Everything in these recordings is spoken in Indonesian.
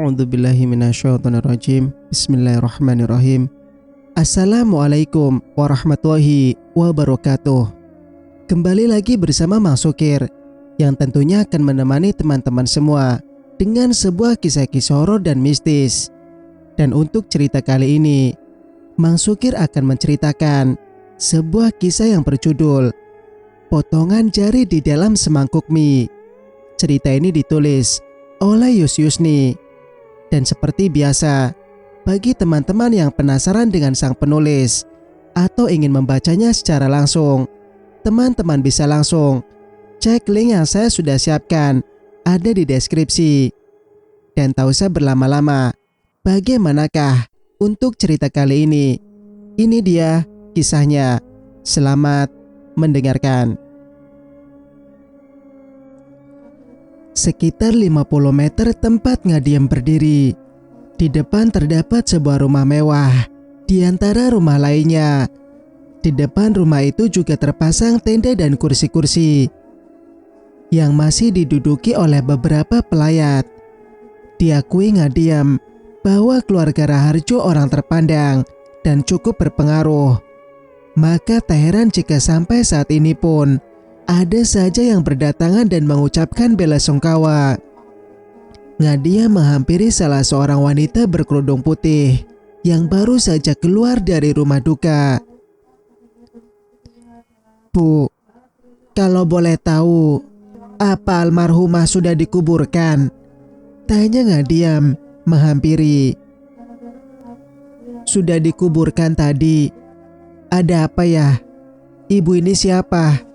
A'udzubillahi minasyaitonirrajim. Bismillahirrahmanirrahim. Assalamualaikum warahmatullahi wabarakatuh. Kembali lagi bersama Mang Sukir, yang tentunya akan menemani teman-teman semua dengan sebuah kisah-kisah horor dan mistis. Dan untuk cerita kali ini, Mang Sukir akan menceritakan sebuah kisah yang berjudul Potongan Jari di Dalam Semangkuk Mie. Cerita ini ditulis oleh Yusni. Dan seperti biasa, bagi teman-teman yang penasaran dengan sang penulis atau ingin membacanya secara langsung, teman-teman bisa langsung cek link yang saya sudah siapkan ada di deskripsi. Dan tak usah berlama-lama, bagaimanakah untuk cerita kali ini? Ini dia kisahnya. Selamat mendengarkan. Sekitar 50 meter tempat Ngadiam berdiri. Di depan terdapat sebuah rumah mewah di antara rumah lainnya. Di depan rumah itu juga terpasang tenda dan kursi-kursi yang masih diduduki oleh beberapa pelayat. Diakui Ngadiam bahwa keluarga Raharjo orang terpandang dan cukup berpengaruh. Maka tak heran jika sampai saat ini pun ada saja yang berdatangan dan mengucapkan bela sungkawa. Ngadiam menghampiri salah seorang wanita berkerudung putih yang baru saja keluar dari rumah duka. "Bu, kalau boleh tahu, apa almarhumah sudah dikuburkan?" tanya Ngadiam menghampiri. "Sudah dikuburkan tadi. Ada apa ya? Ibu ini siapa?"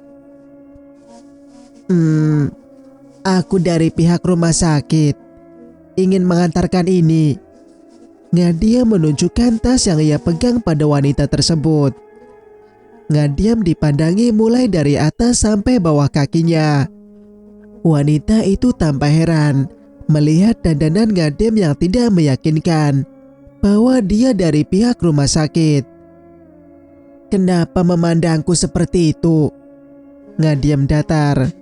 Aku dari pihak rumah sakit, ingin mengantarkan ini." Ngadiam menunjukkan tas yang ia pegang pada wanita tersebut. Ngadiam dipandangi mulai dari atas sampai bawah kakinya. Wanita itu tampak heran melihat dandanan Ngadiam yang tidak meyakinkan bahwa dia dari pihak rumah sakit. "Kenapa memandangku seperti itu?" Ngadiam datar.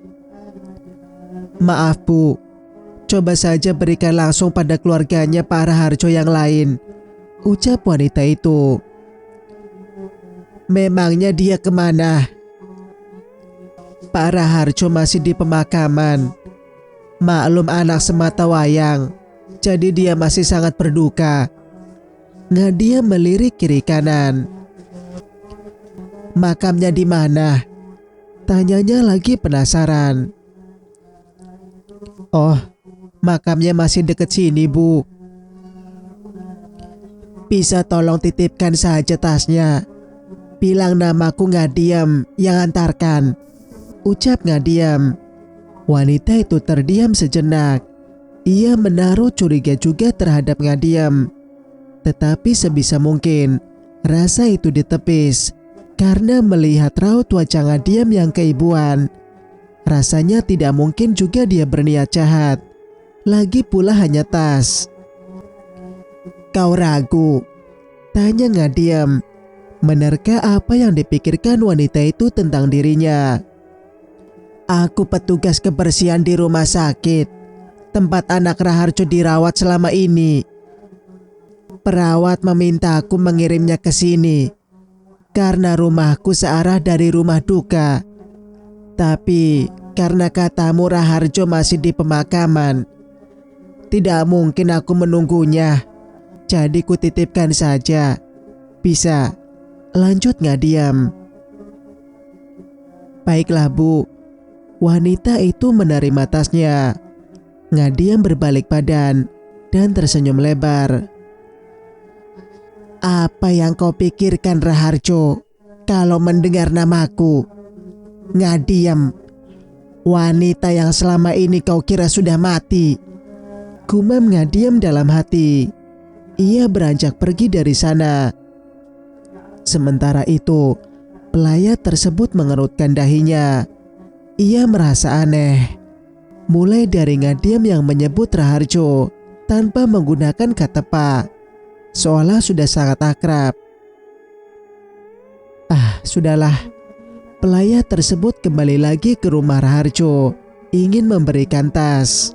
"Maaf Bu, coba saja berikan langsung pada keluarganya Pak Raharjo yang lain," ucap wanita itu. "Memangnya dia kemana?" "Pak Raharjo masih di pemakaman. Maklum anak semata wayang, jadi dia masih sangat berduka." Ngadiam melirik kiri kanan. "Makamnya di mana?" tanyanya lagi penasaran. "Oh, makamnya masih dekat sini Bu. Bisa tolong titipkan saja tasnya. Bilang namaku Ngadiam yang antarkan," ucap Ngadiam. Wanita itu terdiam sejenak. Ia menaruh curiga juga terhadap Ngadiam. Tetapi sebisa mungkin rasa itu ditepis karena melihat raut wajah Ngadiam yang keibuan. Rasanya tidak mungkin juga dia berniat jahat. Lagi pula hanya tas. "Kau ragu?" tanya Ngadiam. Menerka apa yang dipikirkan wanita itu tentang dirinya. "Aku petugas kebersihan di rumah sakit tempat anak Raharjo dirawat selama ini. Perawat meminta aku mengirimnya ke sini karena rumahku searah dari rumah duka. Tapi karena katamu Raharjo masih di pemakaman, tidak mungkin aku menunggunya. Jadi kutitipkan saja. Bisa?" lanjut Ngadiam. "Baiklah Bu." Wanita itu menerima tasnya. Ngadiam berbalik badan dan tersenyum lebar. "Apa yang kau pikirkan Raharjo kalau mendengar namaku? Ngadiam, wanita yang selama ini kau kira sudah mati," gumam Ngadiam dalam hati. Ia beranjak pergi dari sana. Sementara itu, pelayat tersebut mengerutkan dahinya. Ia merasa aneh. Mulai dari Ngadiam yang menyebut Raharjo tanpa menggunakan kata Pak, seolah sudah sangat akrab. Sudahlah. Pelayat tersebut kembali lagi ke rumah Raharjo, ingin memberikan tas.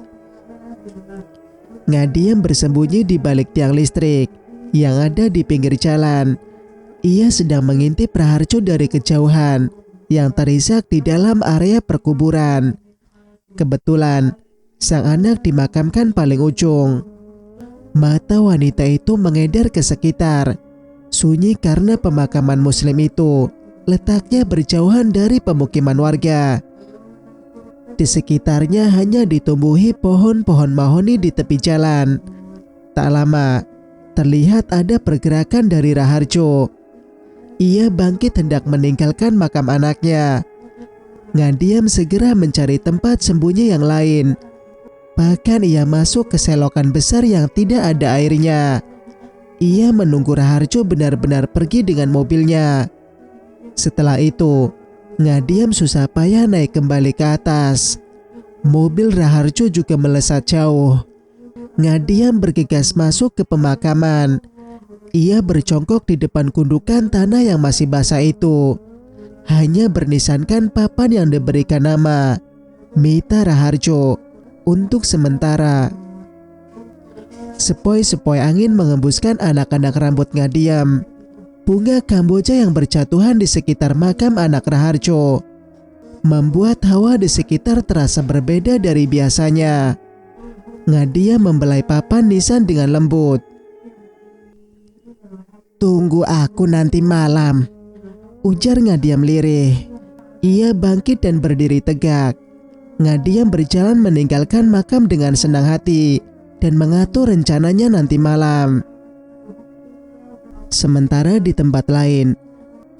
Ngadiam bersembunyi di balik tiang listrik yang ada di pinggir jalan. Ia sedang mengintip Raharjo dari kejauhan yang terisak di dalam area perkuburan. Kebetulan, sang anak dimakamkan paling ujung. Mata wanita itu mengedar ke sekitar, sunyi karena pemakaman muslim itu letaknya berjauhan dari pemukiman warga. Di sekitarnya hanya ditumbuhi pohon-pohon mahoni di tepi jalan. Tak lama, terlihat ada pergerakan dari Raharjo. Ia bangkit hendak meninggalkan makam anaknya. Ngadiam segera mencari tempat sembunyi yang lain. Bahkan ia masuk ke selokan besar yang tidak ada airnya. Ia menunggu Raharjo benar-benar pergi dengan mobilnya. Setelah itu, Ngadiam susah payah naik kembali ke atas. Mobil Raharjo juga melesat jauh. Ngadiam bergegas masuk ke pemakaman. Ia bercongkok di depan gundukan tanah yang masih basah itu. Hanya bernisankan papan yang diberikan nama Mita Raharjo untuk sementara. Sepoi-sepoi angin mengembuskan anak-anak rambut Ngadiam. Bunga kamboja yang berjatuhan di sekitar makam anak Raharjo membuat hawa di sekitar terasa berbeda dari biasanya. Ngadiam membelai papan nisan dengan lembut. "Tunggu aku nanti malam," ujar Ngadiam lirih. Ia bangkit dan berdiri tegak. Ngadiam berjalan meninggalkan makam dengan senang hati dan mengatur rencananya nanti malam. Sementara di tempat lain,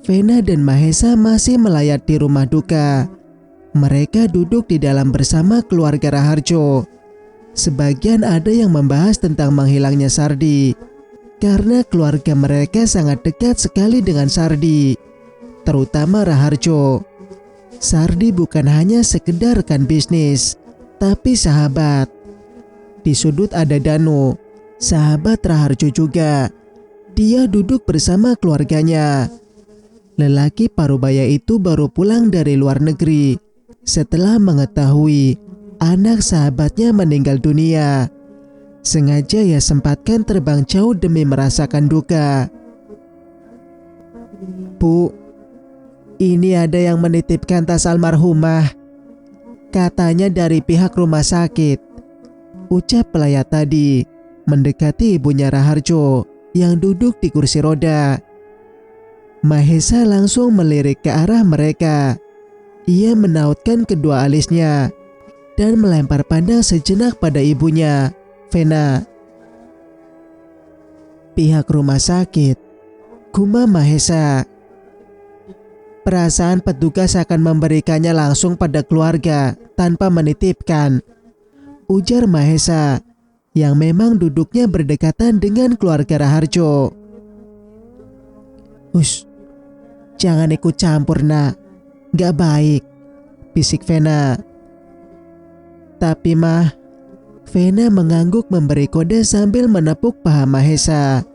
Vena dan Mahesa masih melayat di rumah duka. Mereka duduk di dalam bersama keluarga Raharjo. Sebagian ada yang membahas tentang menghilangnya Sardi, karena keluarga mereka sangat dekat sekali dengan Sardi, terutama Raharjo. Sardi bukan hanya sekedar rekan bisnis, tapi sahabat. Di sudut ada Danu, sahabat Raharjo juga. Dia duduk bersama keluarganya. Lelaki parubaya itu baru pulang dari luar negeri setelah mengetahui anak sahabatnya meninggal dunia. Sengaja ia sempatkan terbang jauh demi merasakan duka. "Bu, ini ada yang menitipkan tas almarhumah. Katanya dari pihak rumah sakit," ucap pelayat tadi mendekati ibunya Raharjo yang duduk di kursi roda. Mahesa langsung melirik ke arah mereka. Ia menautkan kedua alisnya dan melempar pandang sejenak pada ibunya, Vena. "Pihak rumah sakit," gumam Mahesa. "Perasaan petugas akan memberikannya langsung pada keluarga tanpa menitipkan," ujar Mahesa yang memang duduknya berdekatan dengan keluarga Raharjo. "Hush, jangan ikut campur nak, gak baik," bisik Vena. "Tapi mah," Vena mengangguk memberi kode sambil menepuk paha Mahesa.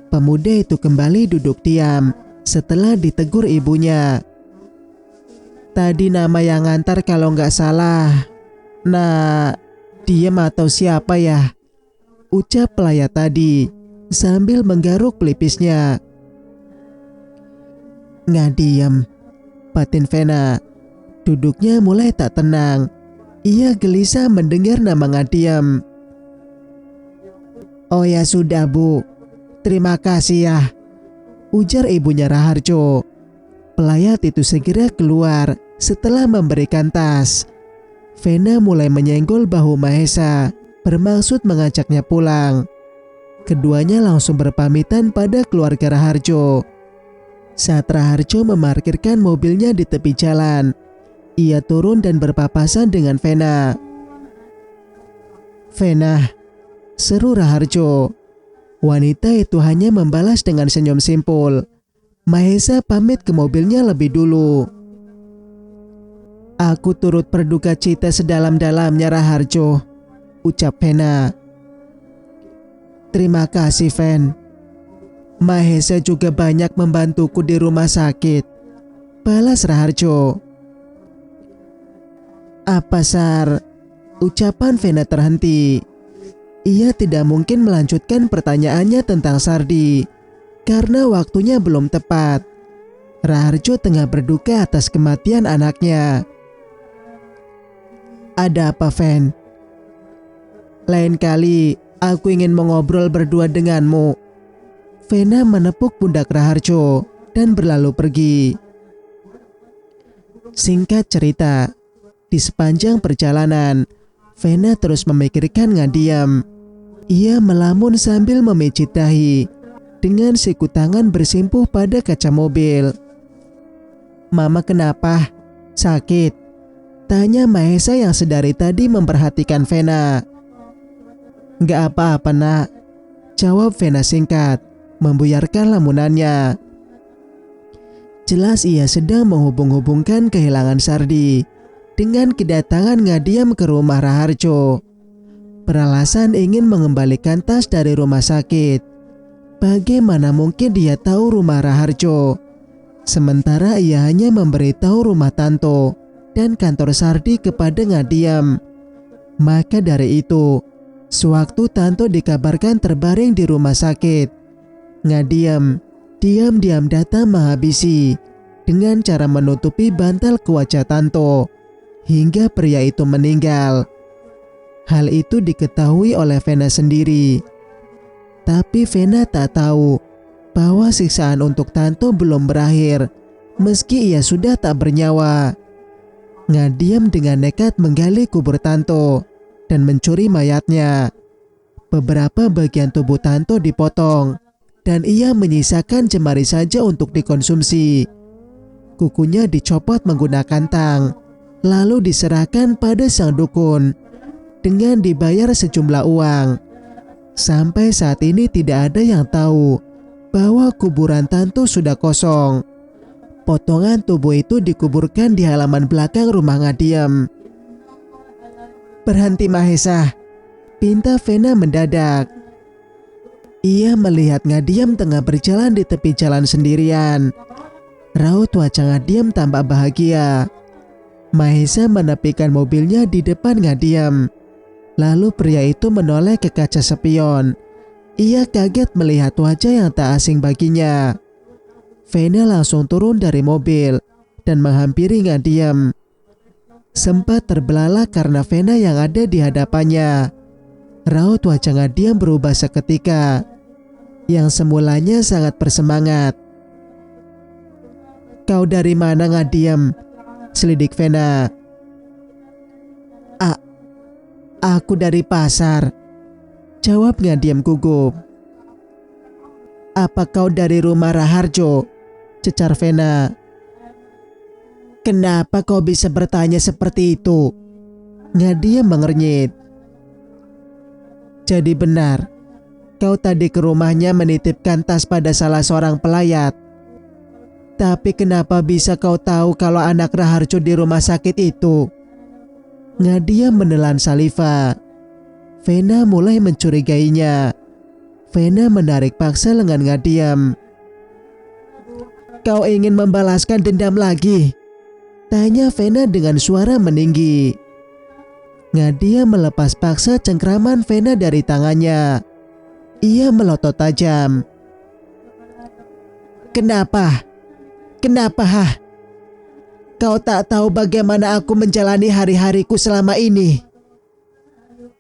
Pemuda itu kembali duduk diam setelah ditegur ibunya. "Tadi nama yang ngantar kalau nggak salah. Nah, diem atau siapa ya?" ucap pelayat tadi sambil menggaruk pelipisnya. "Nggak diem," batin Vena. Duduknya mulai tak tenang. Ia gelisah mendengar nama Ngadiam. "Oh ya sudah bu, terima kasih ya," ujar ibunya Raharjo. Pelayat itu segera keluar setelah memberikan tas. Vena mulai menyenggol bahu Mahesa, bermaksud mengajaknya pulang. Keduanya langsung berpamitan pada keluarga Raharjo. Saat Raharjo memarkirkan mobilnya di tepi jalan, ia turun dan berpapasan dengan Vena. "Vena," seru Raharjo. Wanita itu hanya membalas dengan senyum simpul. Mahesa pamit ke mobilnya lebih dulu. "Aku turut berduka cita sedalam-dalamnya Raharjo," ucap Vena. "Terima kasih Ven. Mahesa juga banyak membantuku di rumah sakit," balas Raharjo. "Apa Sar?" ucapan Vena terhenti. Ia tidak mungkin melanjutkan pertanyaannya tentang Sardi karena waktunya belum tepat. Raharjo tengah berduka atas kematian anaknya. Ada apa, Fen? Lain kali aku ingin mengobrol berdua denganmu. Vena menepuk pundak Raharjo dan berlalu pergi. Singkat cerita, di sepanjang perjalanan, Vena terus memikirkan Ngadiam. Ia melamun sambil memijit dahi dengan siku tangan bersimpuh pada kaca mobil. Mama kenapa? Sakit? Tanya Mahesa yang sedari tadi memperhatikan Vena. Gak apa-apa nak, jawab Vena singkat, membuyarkan lamunannya. Jelas ia sedang menghubung-hubungkan kehilangan Sardi dengan kedatangan Ngadiam ke rumah Raharjo. Beralasan ingin mengembalikan tas dari rumah sakit. Bagaimana mungkin dia tahu rumah Raharjo? Sementara ia hanya memberitahu rumah Tanto dan kantor Sardi kepada Ngadiam. Maka dari itu, sewaktu Tanto dikabarkan terbaring di rumah sakit, Ngadiam diam-diam datang menghabisi dengan cara menutupi bantal ke wajah Tanto hingga pria itu meninggal. Hal itu diketahui oleh Vena sendiri. Tapi Vena tak tahu bahwa siksaan untuk Tanto belum berakhir meski ia sudah tak bernyawa. Ngadiam dengan nekat menggali kubur Tanto dan mencuri mayatnya. Beberapa bagian tubuh Tanto dipotong dan ia menyisakan jemari saja untuk dikonsumsi. Kukunya dicopot menggunakan tang, lalu diserahkan pada sang dukun dengan dibayar sejumlah uang. Sampai saat ini tidak ada yang tahu bahwa kuburan Tanto sudah kosong. Potongan tubuh itu dikuburkan di halaman belakang rumah Ngadiam. Berhenti Mahesa, pinta Vena mendadak. Ia melihat Ngadiam tengah berjalan di tepi jalan sendirian. Raut wajah Ngadiam tampak bahagia. Mahesa menepikan mobilnya di depan Ngadiam. Lalu pria itu menoleh ke kaca spion. Ia kaget melihat wajah yang tak asing baginya. Vena langsung turun dari mobil dan menghampiri Ngadiam. Sempat terbelalak karena Vena yang ada di hadapannya. Raut wajah Ngadiam berubah seketika. Yang semulanya sangat bersemangat. Kau dari mana Ngadiam? Selidik Vena. Aku dari pasar, jawab Ngadiam gugup. Apa kau dari rumah Raharjo? Cecar Vena. Kenapa kau bisa bertanya seperti itu? Ngadiam mengernyit. Jadi benar, kau tadi ke rumahnya menitipkan tas pada salah seorang pelayat. Tapi kenapa bisa kau tahu kalau anak Raharjo di rumah sakit itu? Ngadiam menelan saliva. Vena mulai mencurigainya. Vena menarik paksa lengan Ngadiam. Kau ingin membalaskan dendam lagi? Tanya Vena dengan suara meninggi. Ngadiam melepas paksa cengkraman Vena dari tangannya. Ia melotot tajam. Kenapa? Kenapa hah? Kau tak tahu bagaimana aku menjalani hari-hariku selama ini.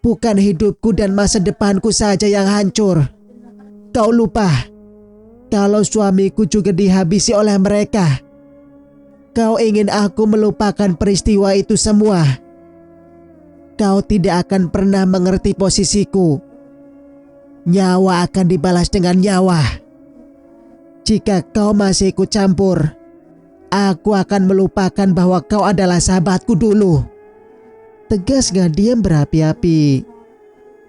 Bukan hidupku dan masa depanku saja yang hancur. Kau lupa kalau suamiku juga dihabisi oleh mereka. Kau ingin aku melupakan peristiwa itu semua. Kau tidak akan pernah mengerti posisiku. Nyawa akan dibalas dengan nyawa. Jika kau masih ikut campur, aku akan melupakan bahwa kau adalah sahabatku dulu. Tegas Ngadiam berapi-api.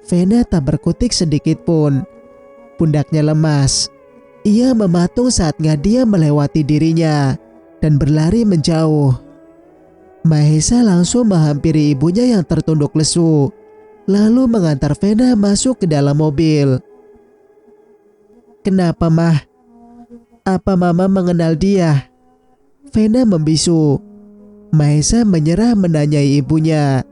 Vena tak berkutik sedikit pun. Pundaknya lemas. Ia mematung saat Ngadiam melewati dirinya dan berlari menjauh. Mahesa langsung menghampiri ibunya yang tertunduk lesu, lalu mengantar Vena masuk ke dalam mobil. Kenapa, Mah? Apa Mama mengenal dia? Vena membisu. Mahesa menyerah menanyai ibunya.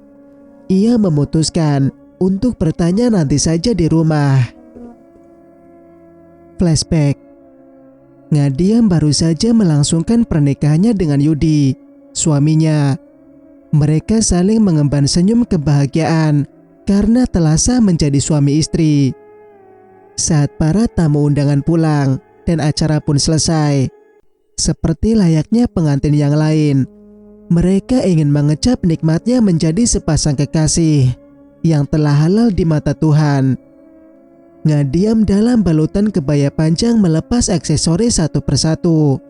Ia memutuskan Untuk bertanya nanti saja di rumah. Flashback. Ngadiam baru saja melangsungkan pernikahannya dengan Yudi, suaminya. Mereka saling mengemban senyum kebahagiaan karena telah sah menjadi suami istri. Saat para tamu undangan pulang dan acara pun selesai, seperti layaknya pengantin yang lain, mereka ingin mengecap nikmatnya menjadi sepasang kekasih yang telah halal di mata Tuhan. Ngadiam dalam balutan kebaya panjang melepas aksesoris satu persatu.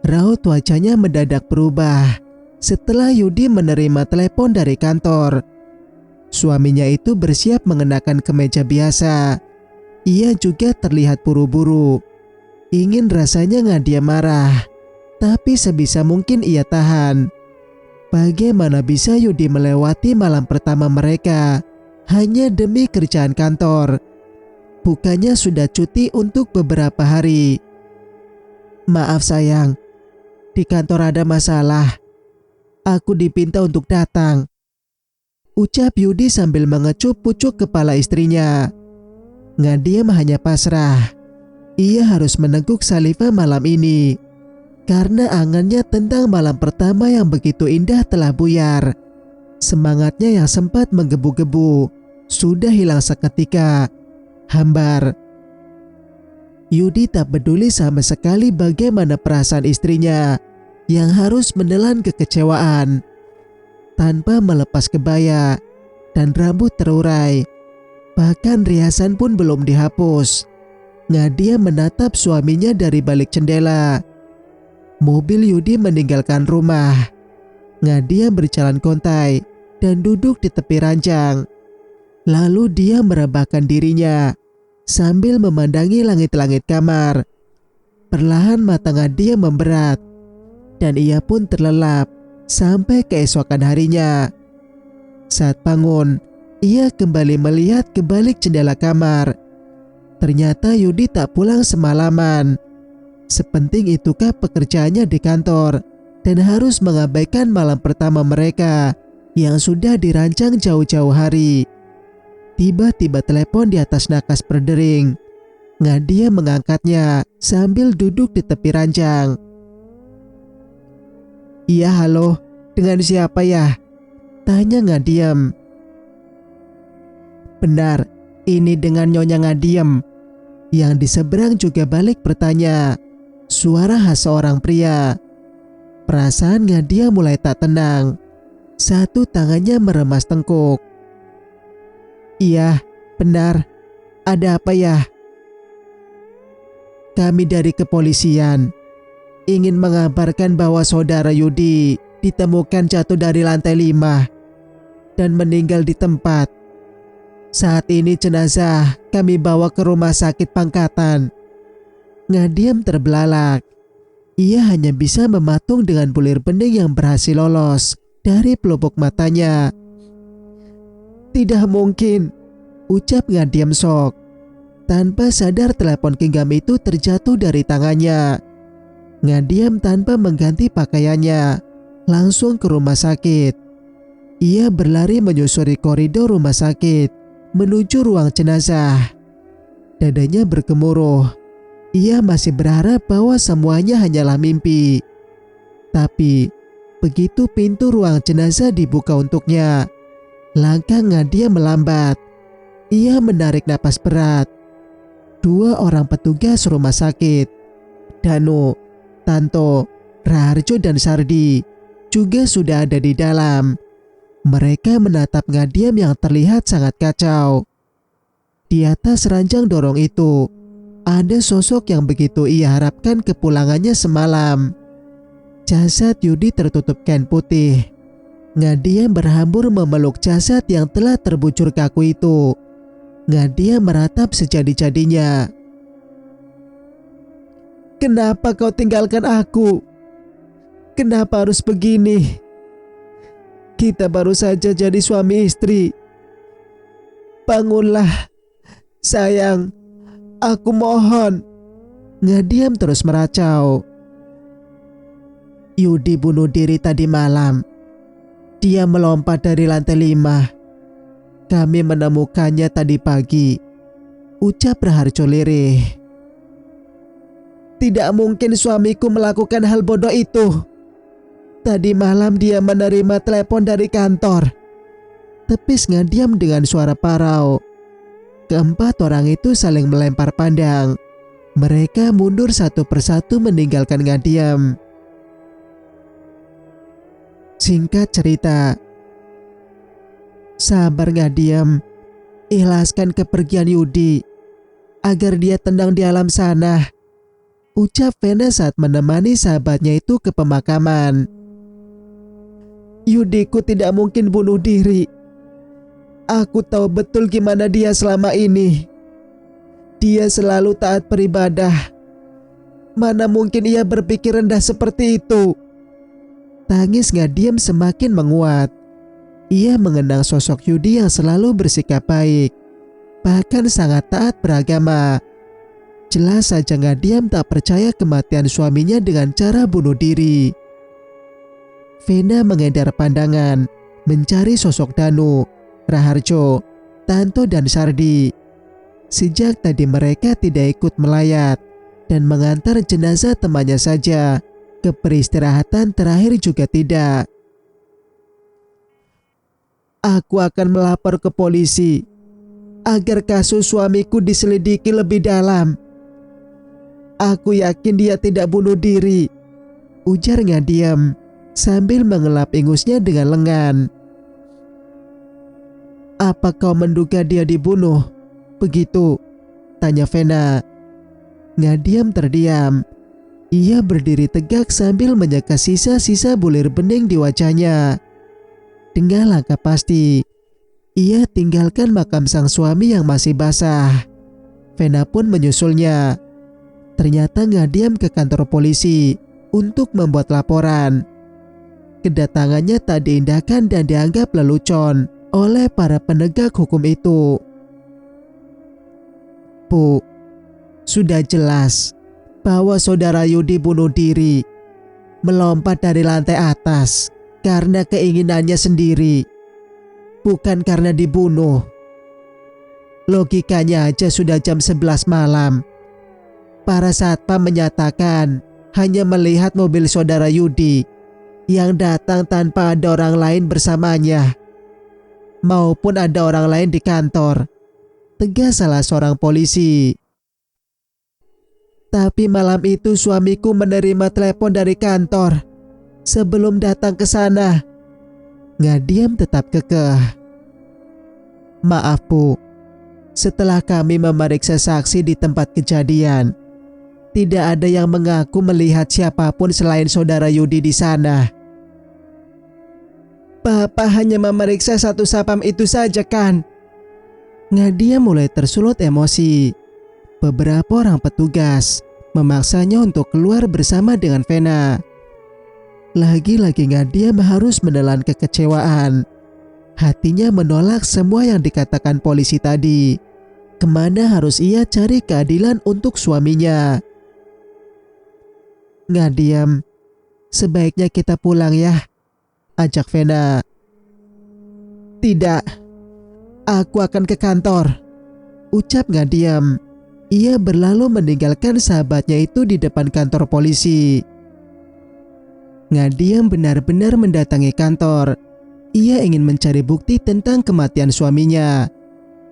Raut wajahnya mendadak berubah setelah Yudi menerima telepon dari kantor. Suaminya itu bersiap mengenakan kemeja biasa. Ia juga terlihat buru-buru. Ingin rasanya Ngadiam marah, tapi sebisa mungkin ia tahan. Bagaimana bisa Yudi melewati malam pertama mereka hanya demi kerjaan kantor? Bukannya sudah cuti untuk beberapa hari. Maaf sayang, di kantor ada masalah. Aku dipinta untuk datang, ucap Yudi sambil mengecup pucuk kepala istrinya. Ngadiam hanya pasrah. Ia harus meneguk Salifah malam ini karena angannya tentang malam pertama yang begitu indah telah buyar. Semangatnya yang sempat menggebu-gebu sudah hilang seketika, hambar. Yudi tak peduli sama sekali bagaimana perasaan istrinya yang harus menelan kekecewaan. Tanpa melepas kebaya dan rambut terurai, bahkan riasan pun belum dihapus, Ngadiam menatap suaminya dari balik jendela. Mobil Yudi meninggalkan rumah. Ngadiam berjalan kontai dan duduk di tepi ranjang. Lalu dia merebahkan dirinya sambil memandangi langit-langit kamar. Perlahan mata Ngadiam memberat dan ia pun terlelap sampai keesokan harinya. Saat bangun, ia kembali melihat ke balik jendela kamar. Ternyata Yudi tak pulang semalaman. Sepenting itukah pekerjaannya di kantor dan harus mengabaikan malam pertama mereka yang sudah dirancang jauh-jauh hari. Tiba-tiba telepon di atas nakas berdering. Ngadiam mengangkatnya sambil duduk di tepi ranjang. Iya, halo, dengan siapa ya? Tanya Ngadiam. Benar, ini dengan Nyonya Ngadiam. Yang di seberang juga balik bertanya. Suara khas seorang pria. Perasaan Ngadiam mulai tak tenang. Satu tangannya meremas tengkuk. Iya, benar. Ada apa ya? Kami dari kepolisian ingin mengabarkan bahwa saudara Yudi ditemukan jatuh dari lantai 5 dan meninggal di tempat. Saat ini jenazah kami bawa ke rumah sakit Pangkatan. Ngadiam terbelalak. Ia hanya bisa mematung dengan bulir bening yang berhasil lolos dari pelupuk matanya. Tidak mungkin, ucap Ngadiam sok. Tanpa sadar telepon genggam itu terjatuh dari tangannya. Ngadiam tanpa mengganti pakaiannya langsung ke rumah sakit. Ia berlari menyusuri koridor rumah sakit menuju ruang jenazah. Dadanya bergemuruh. Ia masih berharap bahwa semuanya hanyalah mimpi. Tapi begitu pintu ruang jenazah dibuka untuknya, langkah Ngadiam melambat. Ia menarik napas berat. 2 orang petugas rumah sakit, Danu, Tanto, Raharjo dan Sardi, juga sudah ada di dalam. Mereka menatap Ngadiam yang terlihat sangat kacau. Di atas ranjang dorong itu, ada sosok yang begitu ia harapkan kepulangannya semalam. Jasad Yudi tertutup kain putih. Ngadiam berhambur memeluk jasad yang telah terbujur kaku itu. Ngadiam meratap sejadi-jadinya. Kenapa kau tinggalkan aku? Kenapa harus begini? Kita baru saja jadi suami istri. Bangunlah, sayang. Aku mohon. Ngadiam terus meracau. Yudi bunuh diri tadi malam. Dia melompat dari lantai 5. Kami menemukannya tadi pagi, ucap Raharjo lirih. Tidak mungkin suamiku melakukan hal bodoh itu. Tadi malam dia menerima telepon dari kantor, tepis Ngadiam dengan suara parau. Keempat orang itu saling melempar pandang. Mereka mundur satu persatu meninggalkan Ngadiam. Singkat cerita, sabar Ngadiam, ikhlaskan kepergian Yudi agar dia tenang di alam sana, ucap Vena saat menemani sahabatnya itu ke pemakaman. Yudiku tidak mungkin bunuh diri. Aku tahu betul gimana dia selama ini. Dia selalu taat beribadah. Mana mungkin ia berpikir rendah seperti itu. Tangis Ngadiam semakin menguat. Ia mengenang sosok Yudi yang selalu bersikap baik, bahkan sangat taat beragama. Jelas saja Ngadiam tak percaya kematian suaminya dengan cara bunuh diri. Vena mengendar pandangan, mencari sosok Danu, Raharjo, Tanto dan Sardi. Sejak tadi mereka tidak ikut melayat dan mengantar jenazah temannya saja. Ke peristirahatan terakhir juga tidak. Aku akan melapor ke polisi agar kasus suamiku diselidiki lebih dalam. Aku yakin dia tidak bunuh diri, ujar Ngadiam sambil mengelap ingusnya dengan lengan. Apa kau menduga dia dibunuh? Begitu, tanya Vena. Ngadiam terdiam. Ia berdiri tegak sambil menyeka sisa-sisa bulir bening di wajahnya. Dengan langkah pasti, ia tinggalkan makam sang suami yang masih basah. Vena pun menyusulnya. Ternyata Ngadiam ke kantor polisi untuk membuat laporan. Kedatangannya tak diindahkan dan dianggap lelucon oleh para penegak hukum itu. Bu, sudah jelas bahwa saudara Yudi bunuh diri, melompat dari lantai atas karena keinginannya sendiri, bukan karena dibunuh. Logikanya aja sudah jam 11 malam. Para satpam menyatakan hanya melihat mobil saudara Yudi yang datang tanpa ada orang lain bersamanya, maupun ada orang lain di kantor, tegas salah seorang polisi. Tapi malam itu suamiku menerima telepon dari kantor sebelum datang ke sana. Ngadiam tetap kekeh. Maaf Bu, setelah kami memeriksa saksi di tempat kejadian, tidak ada yang mengaku melihat siapapun selain saudara Yudi di sana. Bapak hanya memeriksa satu sapam itu saja kan? Ngadiam mulai tersulut emosi. Beberapa orang petugas memaksanya untuk keluar bersama dengan Vena. Lagi-lagi Ngadiam harus menelan kekecewaan. Hatinya menolak semua yang dikatakan polisi tadi. Kemana harus ia cari keadilan untuk suaminya? Ngadiam, sebaiknya kita pulang ya, ajak Vena. Tidak, aku akan ke kantor, ucap Ngadiam. Ia berlalu meninggalkan sahabatnya itu di depan kantor polisi. Ngadiam benar-benar mendatangi kantor. Ia ingin mencari bukti tentang kematian suaminya,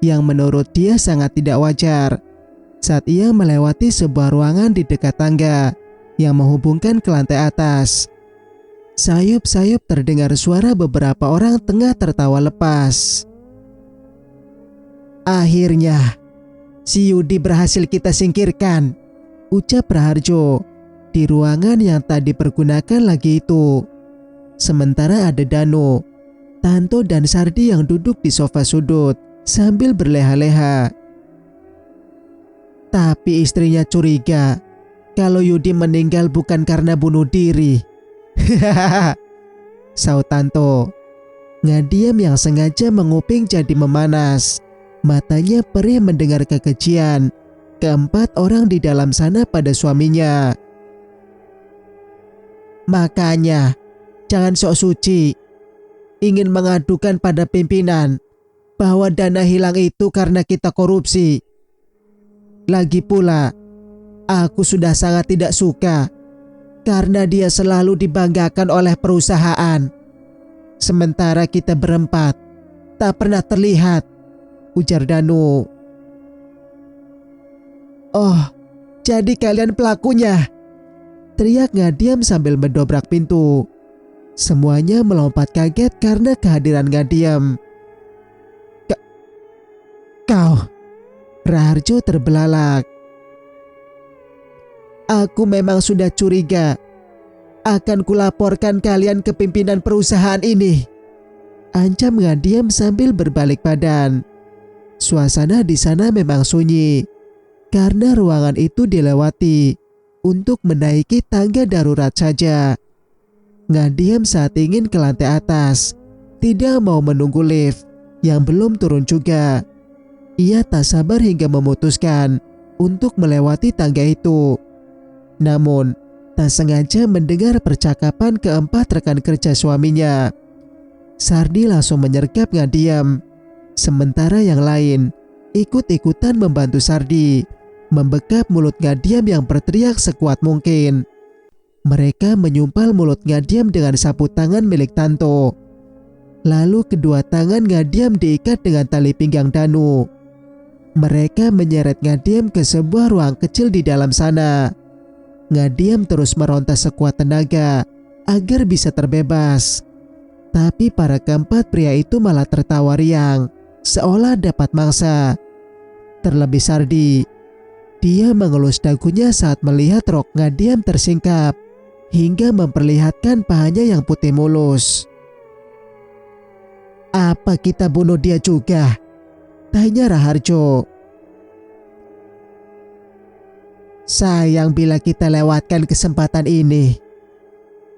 yang menurut dia sangat tidak wajar. Saat ia melewati sebuah ruangan di dekat tangga yang menghubungkan ke lantai atas, sayup-sayup terdengar suara beberapa orang tengah tertawa lepas. Akhirnya si Yudi berhasil kita singkirkan, ucap Raharjo di ruangan yang tak dipergunakan lagi itu. Sementara ada Danu, Tanto dan Sardi yang duduk di sofa sudut sambil berleha-leha. Tapi istrinya curiga kalau Yudi meninggal bukan karena bunuh diri. Hahaha, saut Tanto. Ngadiam yang sengaja menguping jadi memanas. Matanya perih mendengar kekejian keempat orang di dalam sana pada suaminya. Makanya, jangan sok suci, ingin mengadukan pada pimpinan. bahwa dana hilang itu karena kita korupsi. Lagi pula, aku sudah sangat tidak suka karena dia selalu dibanggakan oleh perusahaan. Sementara kita berempat tak pernah terlihat, ujar Danu. Oh, jadi kalian pelakunya, teriak Ngadiam sambil mendobrak pintu. Semuanya melompat kaget karena kehadiran Ngadiam. Kau, Raharjo terbelalak. Aku memang sudah curiga. Akan kulaporkan kalian ke pimpinan perusahaan ini, ancam Ngadiam sambil berbalik badan. Suasana di sana memang sunyi karena ruangan itu dilewati untuk menaiki tangga darurat saja. Ngadiam saat ingin ke lantai atas, tidak mau menunggu lift yang belum turun juga. Ia tak sabar hingga memutuskan untuk melewati tangga itu. Namun, tak sengaja mendengar percakapan keempat rekan kerja suaminya. Sardi langsung menyergap Ngadiam, sementara yang lain ikut-ikutan membantu Sardi membekap mulut Ngadiam yang berteriak sekuat mungkin. Mereka menyumpal mulut Ngadiam dengan sapu tangan milik Tanto. Lalu kedua tangan Ngadiam diikat dengan tali pinggang Danu. Mereka menyeret Ngadiam ke sebuah ruang kecil di dalam sana. Ngadiam terus meronta sekuat tenaga agar bisa terbebas. Tapi para keempat pria itu malah tertawa riang, seolah dapat mangsa. Terlebih Sardi, dia mengelus dagunya saat melihat rok Ngadiam tersingkap hingga memperlihatkan pahanya yang putih mulus. Apa kita bunuh dia juga? Tanya Raharjo. Sayang bila kita lewatkan kesempatan ini.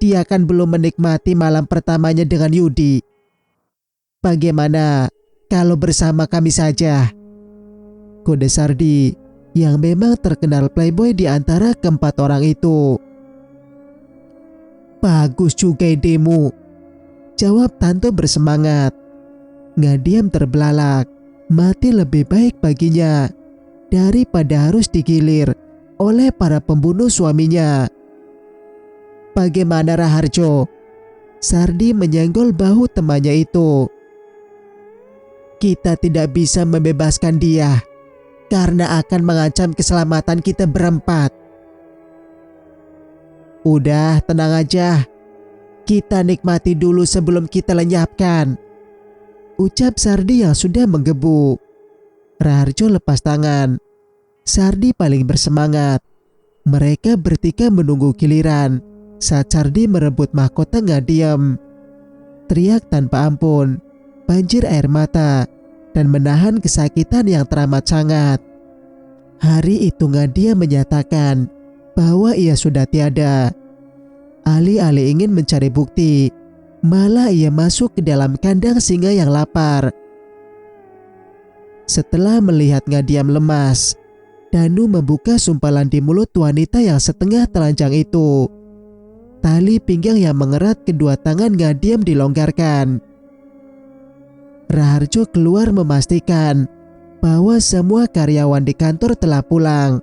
Dia kan belum menikmati malam pertamanya dengan Yudi. Bagaimana kalau bersama kami saja? Kode Sardi yang memang terkenal playboy di antara keempat orang itu. Bagus juga idemu, jawab Tanto bersemangat. Ngadiam terbelalak. Mati lebih baik baginya daripada harus digilir oleh para pembunuh suaminya. Bagaimana Raharjo? Sardi menyenggol bahu temannya itu. Kita tidak bisa membebaskan dia karena akan mengancam keselamatan kita berempat. Udah, tenang aja. Kita nikmati dulu sebelum kita lenyapkan, ucap Sardi yang sudah menggebu. Raharjo lepas tangan. Sardi paling bersemangat. Mereka bertiga menunggu giliran saat Sardi merebut mahkota Ngadiam. Teriak tanpa ampun, banjir air mata, dan menahan kesakitan yang teramat sangat. Hari itu Ngadiam menyatakan bahwa ia sudah tiada. Alih-alih ingin mencari bukti, malah ia masuk ke dalam kandang singa yang lapar. Setelah melihat Ngadiam lemas, Danu membuka sumpalan di mulut wanita yang setengah telanjang itu. Tali pinggang yang mengerat kedua tangan Ngadiam dilonggarkan. Raharjo keluar memastikan bahwa semua karyawan di kantor telah pulang.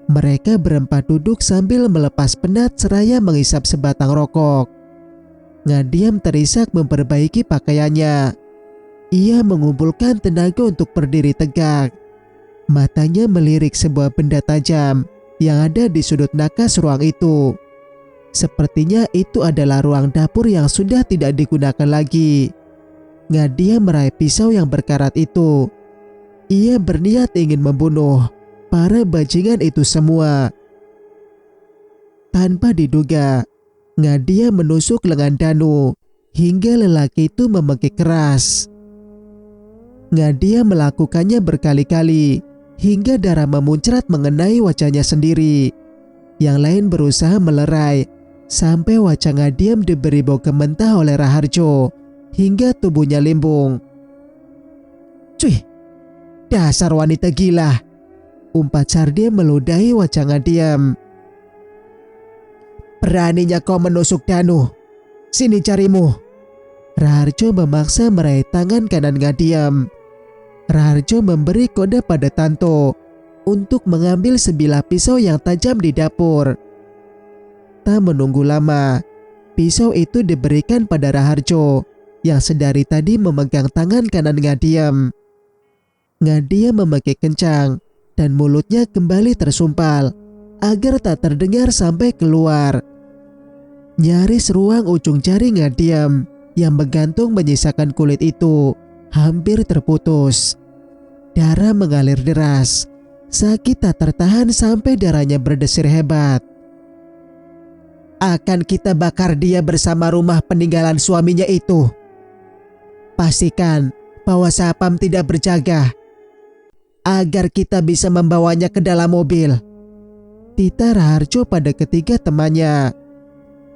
Mereka berempat duduk sambil melepas penat seraya menghisap sebatang rokok. Ngadiam terisak memperbaiki pakaiannya. Ia mengumpulkan tenaga untuk berdiri tegak. Matanya melirik sebuah benda tajam yang ada di sudut nakas ruang itu. Sepertinya itu adalah ruang dapur yang sudah tidak digunakan lagi. Ngadiam meraih pisau yang berkarat itu. Ia berniat ingin membunuh para bajingan itu semua. Tanpa diduga, Ngadiam menusuk lengan Danu hingga lelaki itu memekik keras. Ngadiam melakukannya berkali-kali hingga darah memuncrat mengenai wajahnya sendiri. Yang lain berusaha melerai sampai wajah Ngadiam diberi bau kementah oleh Raharjo hingga tubuhnya limbung. Cuy, dasar wanita gila, umpat Sardi meludahi wajah Ngadiam. Beraninya kau menusuk Danu, sini carimu. Raharjo memaksa meraih tangan kanan Ngadiam Raharjo memberi kode pada Tanto untuk mengambil sebilah pisau yang tajam di dapur. Tak menunggu lama, pisau itu diberikan pada Raharjo yang sedari tadi memegang tangan kanan Ngadiam. Ngadiam memakai kencang dan mulutnya kembali tersumpal agar tak terdengar sampai keluar. Nyaris ruang ujung jari Ngadiam yang menggantung menyisakan kulit itu hampir terputus. Darah mengalir deras. Sakit tak tertahan sampai darahnya berdesir hebat. Akan kita bakar dia bersama rumah peninggalan suaminya itu. Pastikan bahwa Sapam tidak berjaga agar kita bisa membawanya ke dalam mobil. Tita Raharjo pada ketiga temannya.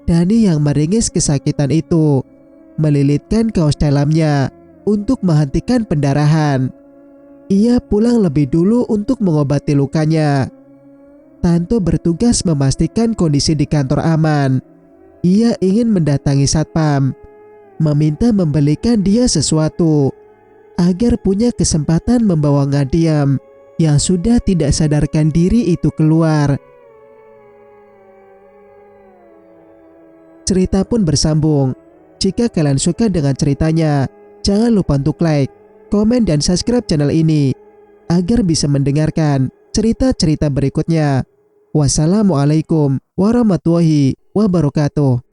Dani yang meringis kesakitan itu melilitkan kaos dalamnya untuk menghentikan pendarahan. Ia pulang lebih dulu untuk mengobati lukanya. Tanto bertugas memastikan kondisi di kantor aman. Ia ingin mendatangi Satpam, meminta membelikan dia sesuatu agar punya kesempatan membawa Ngadiam yang sudah tidak sadarkan diri itu keluar. Cerita pun bersambung. Jika kalian suka dengan ceritanya, jangan lupa untuk like, komen, dan subscribe channel ini agar bisa mendengarkan cerita-cerita berikutnya. Wassalamualaikum warahmatullahi wabarakatuh.